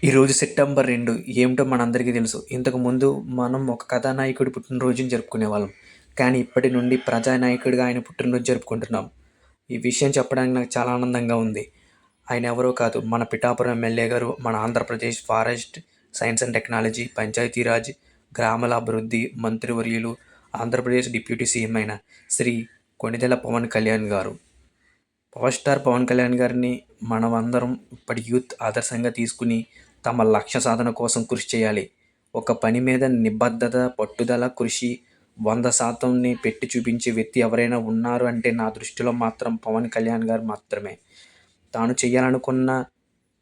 ఈరోజు సెప్టెంబర్ 2 ఏమిటో మనందరికీ తెలుసు. ఇంతకుముందు మనం ఒక కథానాయకుడి పుట్టినరోజుని జరుపుకునేవాళ్ళం. కానీ ఇప్పటి నుండి ప్రజానాయకుడిగా ఆయన పుట్టినరోజు జరుపుకుంటున్నాం. ఈ విషయం చెప్పడానికి నాకు చాలా ఆనందంగా ఉంది. ఆయన ఎవరో కాదు, మన పిఠాపురం ఎమ్మెల్యే గారు, మన Andhra Pradesh forest, science and technology, Panchayati Raj, గ్రామాల అభివృద్ధి మంత్రివర్యులు, ఆంధ్రప్రదేశ్ డిప్యూటీ సీఎం అయిన శ్రీ కొణిదెల పవన్ కళ్యాణ్ గారు. పవర్ స్టార్ పవన్ కళ్యాణ్ గారిని మనమందరం ఇప్పటి యూత్ ఆదర్శంగా తీసుకుని తమ లక్ష్య సాధన కోసం కృషి చేయాలి. ఒక పని మీద నిబద్ధత, పట్టుదల, కృషి 100%ని పెట్టి చూపించే వ్యక్తి ఎవరైనా ఉన్నారు అంటే నా దృష్టిలో మాత్రం పవన్ కళ్యాణ్ గారు మాత్రమే. తాను చేయాలనుకున్న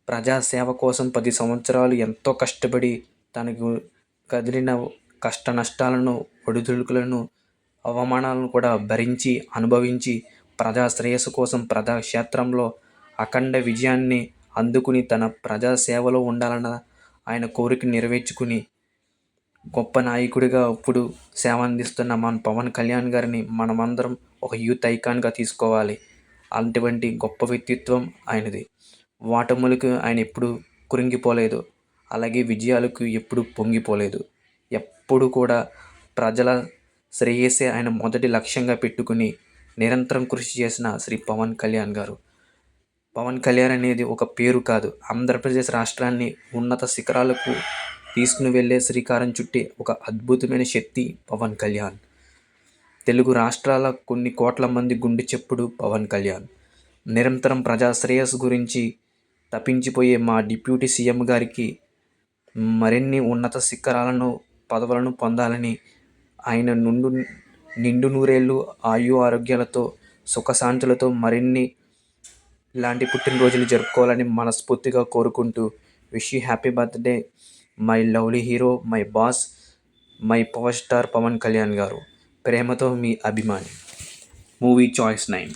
ప్రజాసేవ కోసం 10 సంవత్సరాలు ఎంతో కష్టపడి తనకు కదిలిన కష్ట నష్టాలను, ఒడిదుడుకులను, అవమానాలను కూడా భరించి, అనుభవించి ప్రజా శ్రేయస్సు కోసం ప్రజాక్షేత్రంలో అఖండ విజయాన్ని అందుకుని తన ప్రజాసేవలో ఉండాలన్న ఆయన కోరిక నెరవేర్చుకుని గొప్ప నాయకుడిగా ఇప్పుడు సేవ అందిస్తున్న మన పవన్ కళ్యాణ్ గారిని మనమందరం ఒక యూత్ ఐకాన్గా తీసుకోవాలి. అటువంటి గొప్ప వ్యక్తిత్వం ఆయనది. ఓటములకు ఆయన ఎప్పుడు కృంగిపోలేదు, అలాగే విజయాలకు ఎప్పుడు పొంగిపోలేదు. ఎప్పుడు కూడా ప్రజల శ్రేయస్సే ఆయన మొదటి లక్ష్యంగా పెట్టుకుని నిరంతరం కృషి చేసిన శ్రీ పవన్ కళ్యాణ్ గారు. పవన్ కళ్యాణ్ అనేది ఒక పేరు కాదు, ఆంధ్రప్రదేశ్ రాష్ట్రాన్ని ఉన్నత శిఖరాలకు తీసుకుని వెళ్ళే శ్రీకారం చుట్టే ఒక అద్భుతమైన శక్తి పవన్ కళ్యాణ్. తెలుగు రాష్ట్రాల కొన్ని కోట్ల మంది గుండె చప్పుడు పవన్ కళ్యాణ్. నిరంతరం ప్రజా శ్రేయస్సు గురించి తపించిపోయే మా డిప్యూటీ సీఎం గారికి మరిన్ని ఉన్నత శిఖరాలను, పదవులను పొందాలని, ఆయన నిండు నూరేళ్ళు ఆయు ఆరోగ్యాలతో, సుఖశాంతులతో మరిన్ని ఇలాంటి పుట్టినరోజులు జరుపుకోవాలని మనస్ఫూర్తిగా కోరుకుంటూ, wish you happy birthday my lovely hero, my boss, my power star Pawan Kalyan garu. ప్రేమతో మీ అభిమాని. Movie choice 9.